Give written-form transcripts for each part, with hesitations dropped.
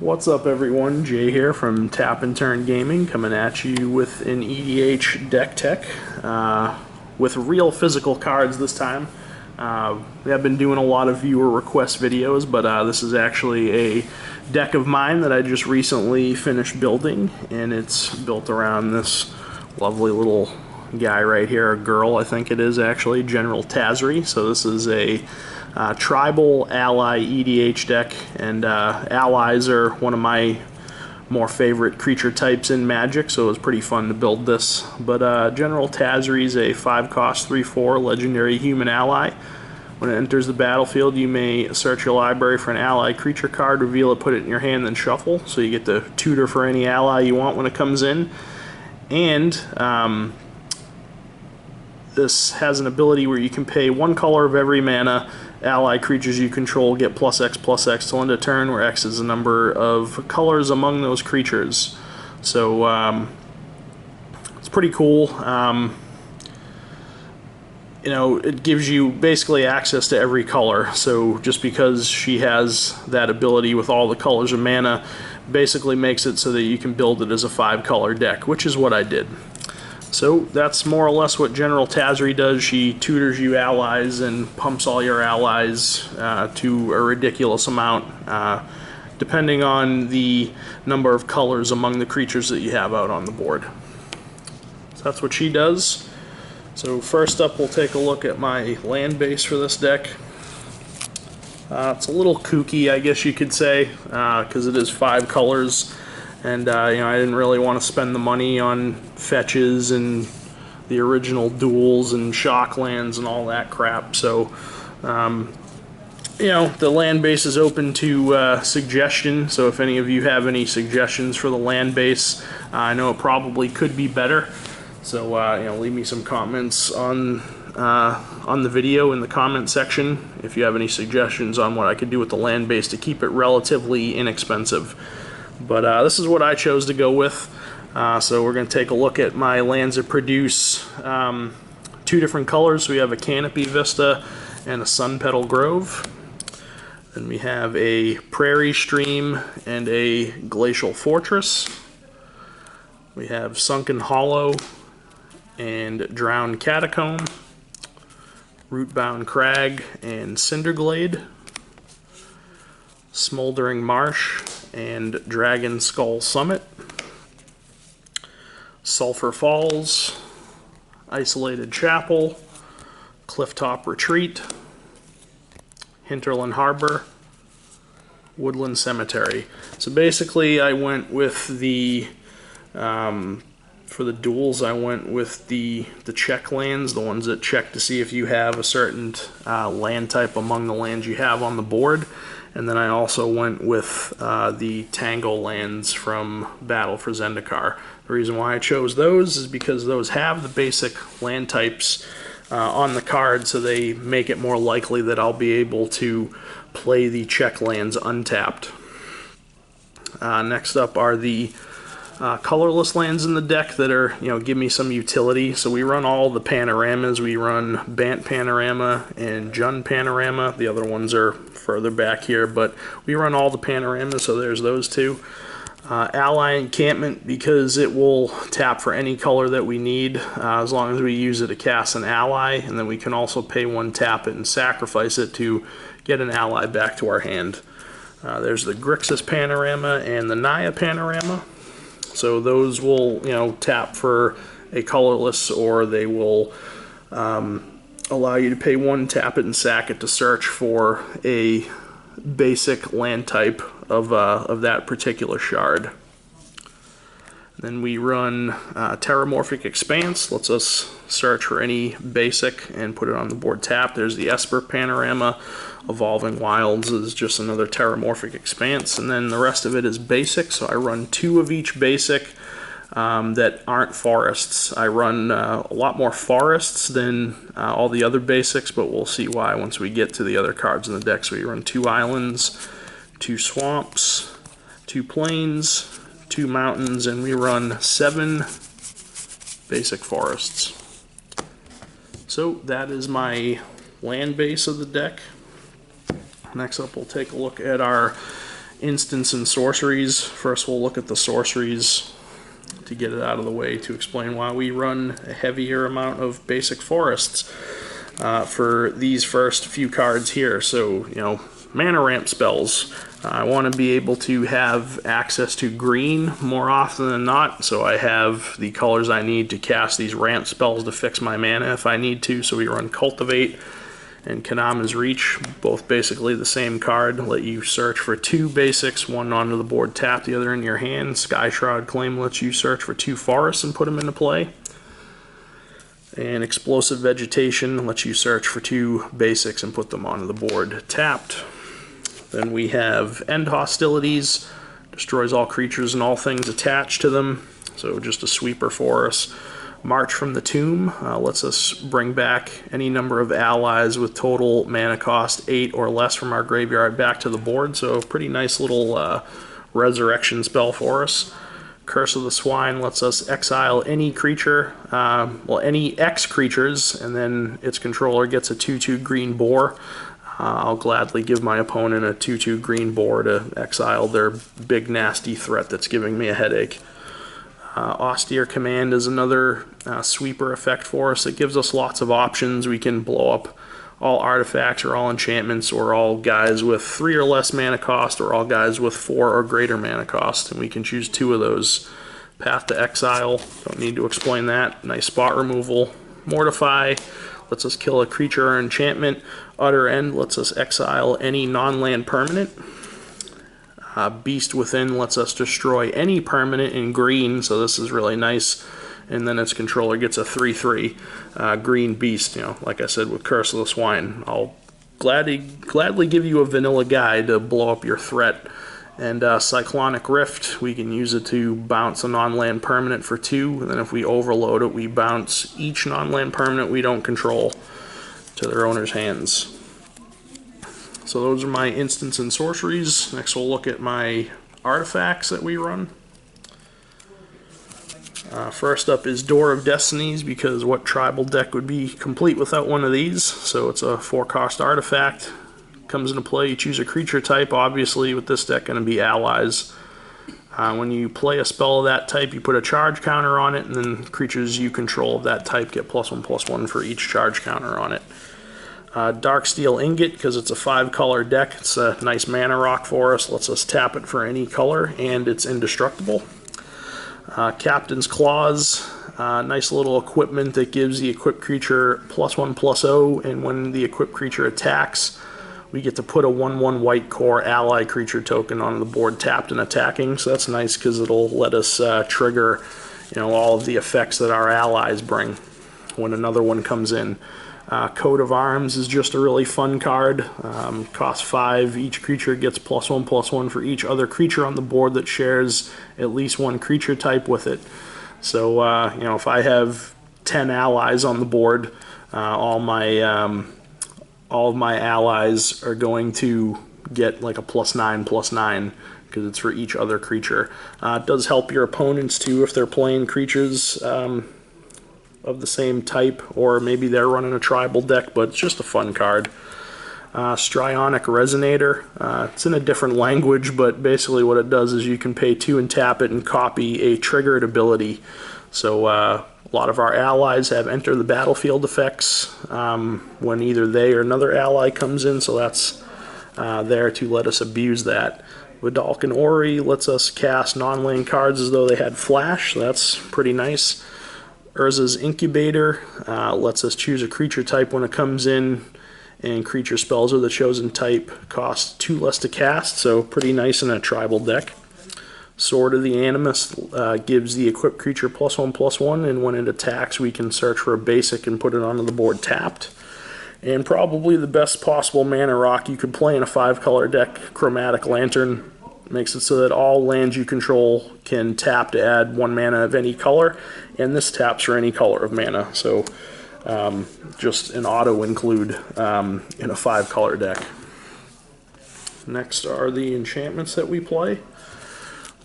What's up everyone, Jay here from Tap and Turn Gaming, coming at you with an EDH deck tech, with real physical cards this time. We have been doing a lot of viewer request videos, but this is actually a deck of mine that I just recently finished building, and it's built around this lovely little guy right here, a girl I think it is actually, General Tazri. So this is a tribal ally EDH deck, and allies are one of my more favorite creature types in Magic, so it was pretty fun to build this. But General Tazri is a 5-cost 3/4 legendary human ally. When it enters the battlefield, you may search your library for an ally creature card, reveal it, put it in your hand, then shuffle. So you get to tutor for any ally you want when it comes in. And this has an ability where you can pay 1 color of every mana. Ally creatures you control get +X/+X till end of turn, where X is the number of colors among those creatures. So it's pretty cool. You know, it gives you basically access to every color. So just because she has that ability with all the colors of mana, basically makes it so that you can build it as a 5-color deck, which is what I did. So that's more or less what General Tazri does. She tutors you allies and pumps all your allies to a ridiculous amount, depending on the number of colors among the creatures that you have out on the board. So that's what she does. So first up, we'll take a look at my land base for this deck. It's a little kooky, I guess you could say, because it is 5 colors. And you know, I didn't really want to spend the money on fetches and the original duels and shock lands and all that crap. So, you know, the land base is open to suggestion. So if any of you have any suggestions for the land base, I know it probably could be better. So you know, leave me some comments on the video in the comment section if you have any suggestions on what I could do with the land base to keep it relatively inexpensive. But this is what I chose to go with. So we're going to take a look at my lands that produce 2 different colors. We have a Canopy Vista and a Sun Petal Grove. Then we have a Prairie Stream and a Glacial Fortress. We have Sunken Hollow and Drowned Catacomb, Rootbound Crag and Cinderglade, Smoldering Marsh and Dragon Skull Summit, Sulphur Falls, Isolated Chapel, Clifftop Retreat, Hinterland Harbor, Woodland Cemetery. So basically I went with the for the duels, I went with the check lands, the ones that check to see if you have a certain land type among the lands you have on the board. And then I also went with the Tangle lands from Battle for Zendikar. The reason why I chose those is because those have the basic land types on the card, so they make it more likely that I'll be able to play the check lands untapped. Next up are the colorless lands in the deck that are, you know, give me some utility. So we run all the panoramas. We run Bant Panorama and Jund Panorama. The other ones are further back here, but we run all the panoramas, so there's those 2. Ally Enchantment, because it will tap for any color that we need, as long as we use it to cast an ally, and then we can also pay 1 tap it and sacrifice it to get an ally back to our hand. There's the Grixis Panorama and the Naya Panorama. So those will, you know, tap for a colorless, or they will allow you to pay 1, tap it, and sack it to search for a basic land type of that particular shard. Then we run Terramorphic Expanse, lets us search for any basic and put it on the board tapped. There's the Esper Panorama. Evolving Wilds is just another Terramorphic Expanse, and then the rest of it is basic. So I run 2 of each basic that aren't forests. I run a lot more forests than all the other basics, but we'll see why once we get to the other cards in the deck. So we run 2 islands, 2 swamps, 2 plains, 2 mountains, and we run 7 basic forests. So that is my land base of the deck. Next up, we'll take a look at our instance and sorceries. First we'll look at the sorceries to get it out of the way to explain why we run a heavier amount of basic forests for these first few cards here. So, you know, mana ramp spells. I want to be able to have access to green more often than not, so I have the colors I need to cast these ramp spells to fix my mana if I need to. So we run Cultivate and Kanama's Reach, both basically the same card. Let you search for 2 basics, one onto the board tap, the other in your hand. Sky Shroud Claim lets you search for 2 forests and put them into play. And Explosive Vegetation lets you search for 2 basics and put them onto the board tapped. Then we have End Hostilities, destroys all creatures and all things attached to them, so just a sweeper for us. March from the Tomb lets us bring back any number of allies with total mana cost 8 or less from our graveyard back to the board, so pretty nice little resurrection spell for us. Curse of the Swine lets us exile any creature, well, any X creatures, and then its controller gets a 2/2 green boar. I'll gladly give my opponent a 2/2 green boar to exile their big nasty threat that's giving me a headache. Austere Command is another sweeper effect for us. It gives us lots of options. We can blow up all artifacts or all enchantments or all guys with 3 or less mana cost or all guys with 4 or greater mana cost, and we can choose 2 of those. Path to Exile, don't need to explain that. Nice spot removal. Mortify lets us kill a creature or enchantment. Utter End lets us exile any non-land permanent. Beast Within lets us destroy any permanent in green, so this is really nice. And then its controller gets a 3/3 green beast. You know, like I said with Curse of the Swine, I'll gladly give you a vanilla guide to blow up your threat. And Cyclonic Rift, we can use it to bounce a non-land permanent for 2, and then if we overload it, we bounce each non-land permanent we don't control to their owner's hands. So those are my instants and sorceries. Next we'll look at my artifacts that we run. First up is Door of Destinies, because what tribal deck would be complete without one of these? So it's a 4-cost artifact. Comes into play, you choose a creature type. Obviously with this deck going to be allies. When you play a spell of that type, you put a charge counter on it, and then creatures you control of that type get +1/+1 for each charge counter on it. Darksteel Ingot, because it's a 5-color deck. It's a nice mana rock for us, lets us tap it for any color, and it's indestructible. Captain's Claws, nice little equipment that gives the equipped creature +1/+0, and when the equipped creature attacks, we get to put a 1/1 white core ally creature token on the board tapped and attacking. So that's nice because it'll let us trigger, you know, all of the effects that our allies bring when another one comes in. Coat of Arms is just a really fun card. Costs 5. Each creature gets +1/+1 for each other creature on the board that shares at least one creature type with it. So you know, if I have 10 allies on the board, all of my allies are going to get like a +9/+9 because it's for each other creature. It does help your opponents too if they're playing creatures of the same type, or maybe they're running a tribal deck, but it's just a fun card. Strionic Resonator, it's in a different language, but basically what it does is you can pay 2 and tap it and copy a triggered ability. So a lot of our allies have Enter the Battlefield effects when either they or another ally comes in, so that's there to let us abuse that. Vidalcan Ori lets us cast non-land cards as though they had flash, so that's pretty nice. Urza's Incubator lets us choose a creature type when it comes in, and creature spells of the chosen type cost 2 less to cast, so pretty nice in a tribal deck. Sword of the Animus gives the equipped creature +1/+1, and when it attacks we can search for a basic and put it onto the board tapped. And probably the best possible mana rock you could play in a 5-color deck, Chromatic Lantern. Makes it so that all lands you control can tap to add 1 mana of any color, and this taps for any color of mana, so just an auto include in a 5-color deck. Next are the enchantments that we play.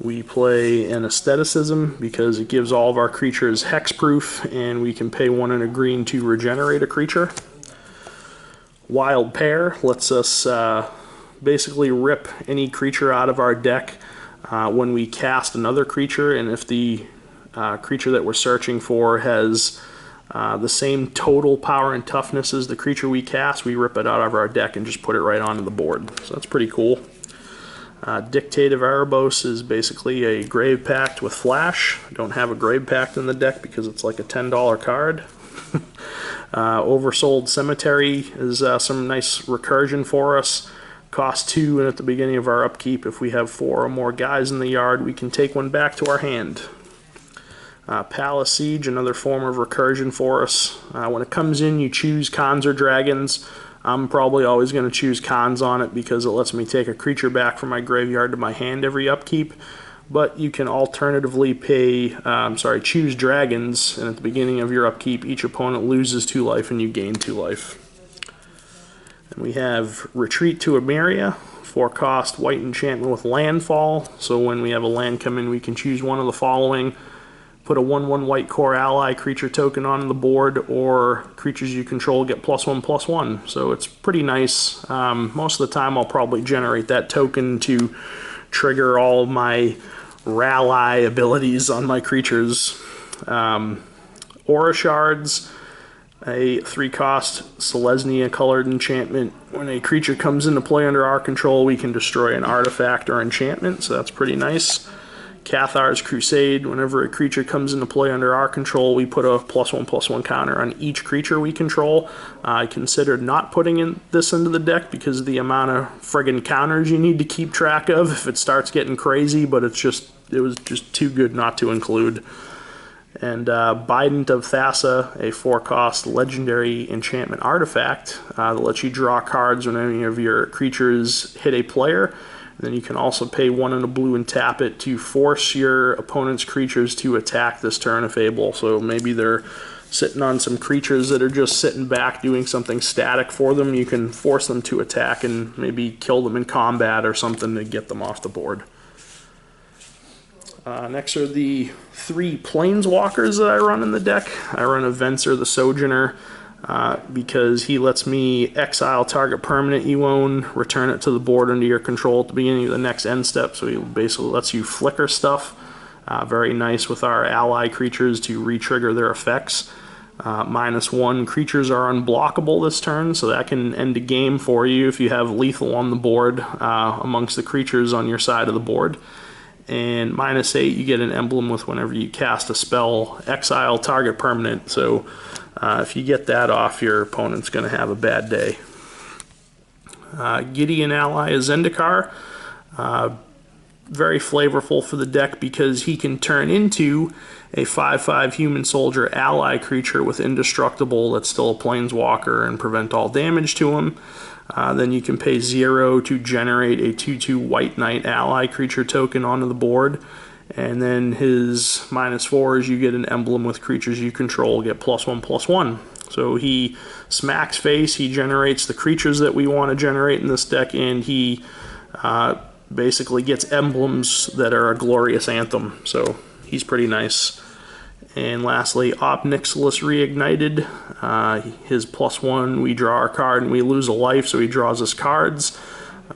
We play an Aestheticism because it gives all of our creatures hexproof, and we can pay 1 and a green to regenerate a creature. Wild Pear lets us basically rip any creature out of our deck when we cast another creature, and if the creature that we're searching for has the same total power and toughness as the creature we cast, we rip it out of our deck and just put it right onto the board. So that's pretty cool. Dictate of Erebos is basically a Grave Pact with Flash. I don't have a Grave Pact in the deck because it's like a $10 card. Oversold Cemetery is some nice recursion for us. Cost 2, and at the beginning of our upkeep, if we have 4 or more guys in the yard, we can take one back to our hand. Palace Siege, another form of recursion for us. When it comes in, you choose Khans or Dragons. I'm probably always going to choose Khans on it because it lets me take a creature back from my graveyard to my hand every upkeep. But you can alternatively choose Dragons, and at the beginning of your upkeep, each opponent loses 2 life and you gain 2 life. And we have Retreat to Emeria, 4-cost white enchantment with landfall. So when we have a land come in, we can choose one of the following. Put a 1/1 white core ally creature token on the board, or creatures you control get +1/+1. So it's pretty nice. Most of the time I'll probably generate that token to trigger all of my rally abilities on my creatures. Aura Shards, a 3-cost Selesnya colored enchantment. When a creature comes into play under our control, we can destroy an artifact or enchantment, so that's pretty nice. Cathar's Crusade, whenever a creature comes into play under our control, we put a +1/+1 counter on each creature we control. I considered not putting this into the deck because of the amount of friggin' counters you need to keep track of if it starts getting crazy, but it was just too good not to include. And Bident of Thassa, a 4-cost legendary enchantment artifact that lets you draw cards when any of your creatures hit a player. Then you can also pay 1 and a blue and tap it to force your opponent's creatures to attack this turn if able. So maybe they're sitting on some creatures that are just sitting back doing something static for them. You can force them to attack and maybe kill them in combat or something to get them off the board. Next are the 3 Planeswalkers that I run in the deck. I run a Venser the Sojourner. Because he lets me exile target permanent you own, return it to the board under your control at the beginning of the next end step, so he basically lets you flicker stuff. Very nice with our ally creatures to re-trigger their effects. -1, creatures are unblockable this turn, so that can end a game for you if you have lethal on the board amongst the creatures on your side of the board. And -8, you get an emblem with whenever you cast a spell, exile target permanent, so if you get that off, your opponent's going to have a bad day. Gideon ally is Zendikar. Very flavorful for the deck because he can turn into a 5/5 human soldier ally creature with indestructible that's still a planeswalker and prevent all damage to him. Then you can pay 0 to generate a 2/2 white knight ally creature token onto the board. And then his -4 is you get an emblem with creatures you control get +1/+1. So he smacks face, he generates the creatures that we want to generate in this deck, and he basically gets emblems that are a glorious anthem. So he's pretty nice. And lastly, Obnixilis Reignited. His +1, we draw our card and we lose a life, so he draws us cards.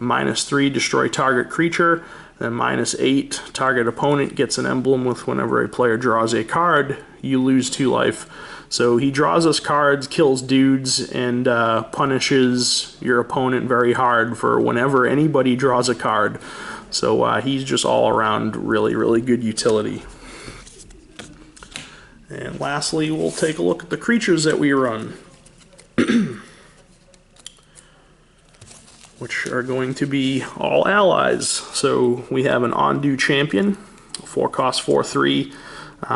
-3, destroy target creature. Then -8, target opponent gets an emblem with whenever a player draws a card, you lose 2 life. So he draws us cards, kills dudes, and punishes your opponent very hard for whenever anybody draws a card. So he's just all around really, really good utility. And lastly, we'll take a look at the creatures that we run, which are going to be all allies. So we have an Ondu Champion, 4-cost 4/3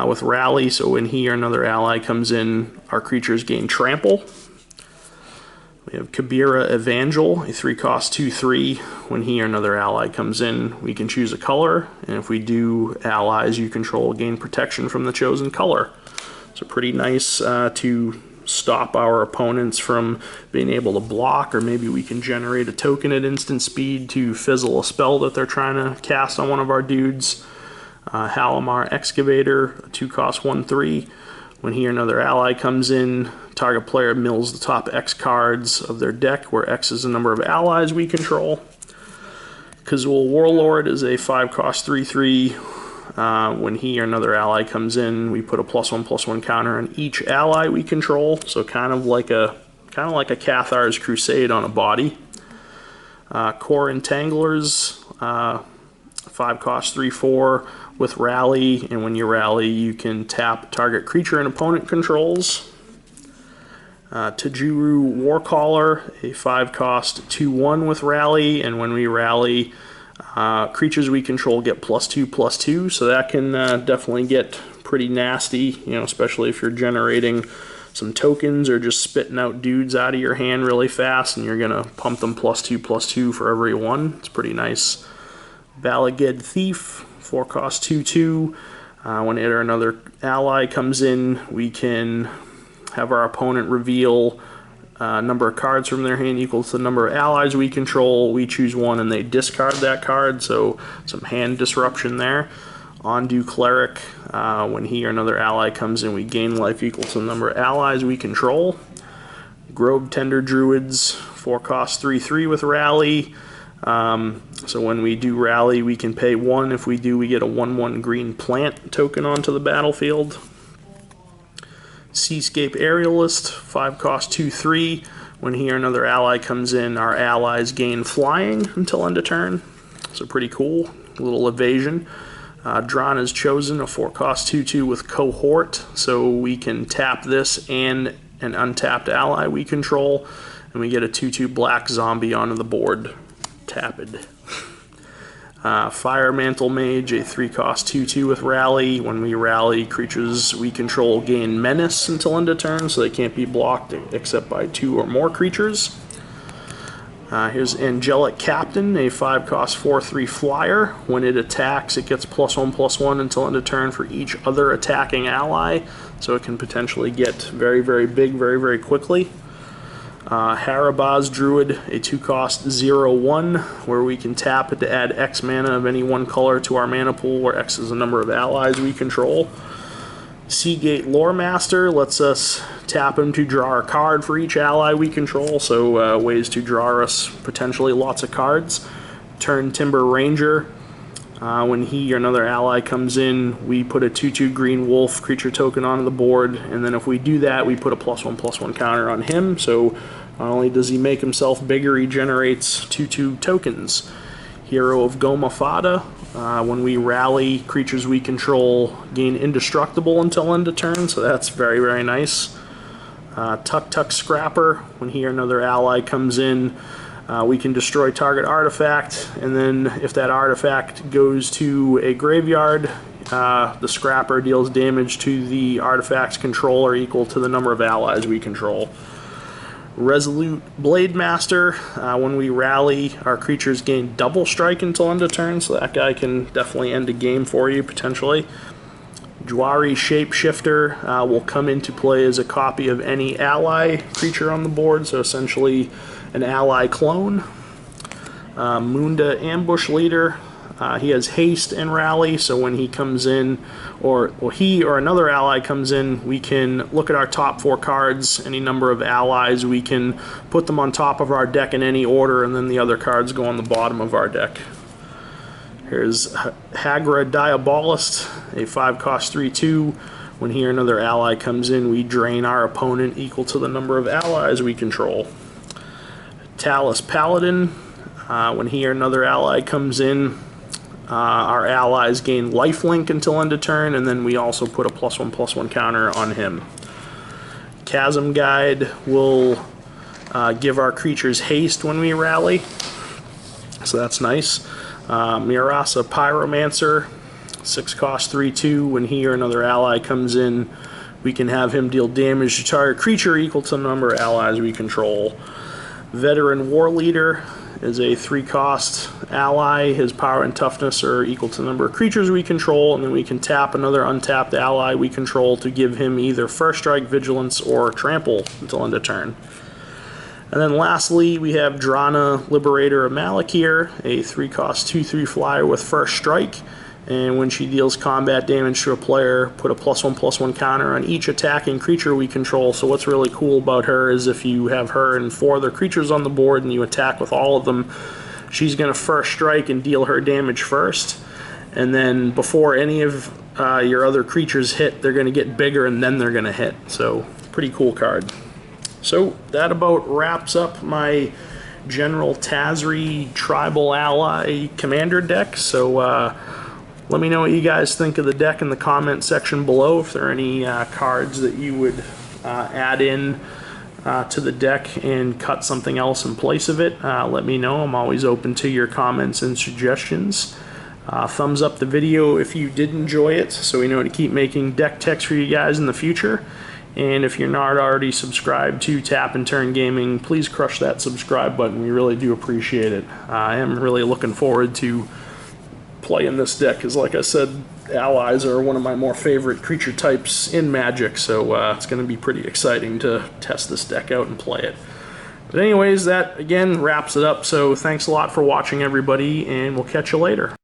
with Rally, so when he or another ally comes in, our creatures gain Trample. We have Kabira Evangel, a 3-cost 2/3. When he or another ally comes in, we can choose a color, and if we do, allies you control gain protection from the chosen color. So pretty nice to stop our opponents from being able to block, or maybe we can generate a token at instant speed to fizzle a spell that they're trying to cast on one of our dudes. Halimar Excavator, a 2-cost 1/3. When he or another ally comes in, target player mills the top X cards of their deck, where X is the number of allies we control. Kazul Warlord is a 5-cost 3/3. When he or another ally comes in, we put a +1/+1 counter on each ally we control. So kind of like a Cathar's Crusade on a body. Core Entanglers, 5-cost 3/4 with Rally, and when you rally, you can tap target creature and opponent controls. Tajuru Warcaller, a 5-cost 2/1 with Rally, and when we rally, creatures we control get +2/+2, so that can definitely get pretty nasty, you know, especially if you're generating some tokens or just spitting out dudes out of your hand really fast, and you're gonna pump them +2/+2 for every one. It's pretty nice. Balaged Thief, 4-cost 2/2. When it or another ally comes in, we can have our opponent reveal number of cards from their hand equal to the number of allies we control. We choose one and they discard that card, so some hand disruption there. Ondu Cleric, when he or another ally comes in, we gain life equal to the number of allies we control. Grove Tender Druids, 4-cost 3/3 with Rally. So when we do rally, we can pay 1. If we do, we get a 1/1 green plant token onto the battlefield. Seascape Aerialist, 5-cost 2/3. When he or another ally comes in, our allies gain flying until end of turn. So pretty cool, a little evasion. Drana's Chosen, a 4-cost 2/2 with Cohort. So we can tap this and an untapped ally we control, and we get a 2/2 black zombie onto the board. Tapped. Fire Mantle Mage, a 3-cost 2/2 with Rally. When we rally, creatures we control gain Menace until end of turn, so they can't be blocked except by 2 or more creatures. Here's Angelic Captain, a 5-cost 4/3 flyer. When it attacks, it gets +1/+1 until end of turn for each other attacking ally, so it can potentially get very, very big very, very quickly. Harabaz Druid, a 2-cost 0/1, where we can tap it to add X mana of any one color to our mana pool, where X is the number of allies we control. Seagate Loremaster lets us tap him to draw a card for each ally we control, so ways to draw us potentially lots of cards. Turn Timber Ranger, when he or another ally comes in, we put a 2/2 green wolf creature token onto the board, and then if we do that, we put a +1/+1 counter on him, so not only does he make himself bigger, he generates 2/2 tokens. Hero of Goma Fada, when we rally, creatures we control gain indestructible until end of turn, so that's very, very nice. Tuk Tuk Scrapper, when he or another ally comes in, we can destroy target artifact, and then if that artifact goes to a graveyard, the Scrapper deals damage to the artifact's controller equal to the number of allies we control. Resolute Blade Master, when we rally, our creatures gain double strike until end of turn, so that guy can definitely end a game for you, potentially. Jwari Shapeshifter will come into play as a copy of any ally creature on the board, so essentially an ally clone. Munda Ambush Leader, he has haste and rally, so when he comes in, or he or another ally comes in, we can look at our top 4 cards, any number of allies, we can put them on top of our deck in any order, and then the other cards go on the bottom of our deck. Here's Hagra Diabolist, a 5-cost 3/2. When he or another ally comes in, we drain our opponent equal to the number of allies we control. Talus Paladin, when he or another ally comes in, our allies gain lifelink until end of turn, and then we also put a +1/+1 counter on him. Chasm Guide will give our creatures haste when we rally, so that's nice. Mirasa Pyromancer, 6-cost 3/2. When he or another ally comes in, we can have him deal damage to target creature equal to the number of allies we control. Veteran War Leader is a 3-cost ally. His power and toughness are equal to the number of creatures we control, and then we can tap another untapped ally we control to give him either First Strike, Vigilance, or Trample until end of turn. And then lastly, we have Drana, Liberator of Malakir, a 3-cost 2/3 flyer with First Strike. And when she deals combat damage to a player, put a +1/+1 counter on each attacking creature we control. So what's really cool about her is if you have her and 4 other creatures on the board and you attack with all of them, she's going to first strike and deal her damage first. And then before any of your other creatures hit, they're going to get bigger and then they're going to hit. So, pretty cool card. So, that about wraps up my General Tazri Tribal Ally Commander deck. So, let me know what you guys think of the deck in the comment section below. If there are any cards that you would add in to the deck and cut something else in place of it, let me know. I'm always open to your comments and suggestions. Thumbs up the video if you did enjoy it, so we know to keep making deck techs for you guys in the future. And if you're not already subscribed to Tap and Turn Gaming, please crush that subscribe button. We really do appreciate it. I am really looking forward to playing this deck, because like I said, allies are one of my more favorite creature types in Magic, so it's going to be pretty exciting to test this deck out and play it. But anyways, that again wraps it up, so thanks a lot for watching, everybody, and we'll catch you later.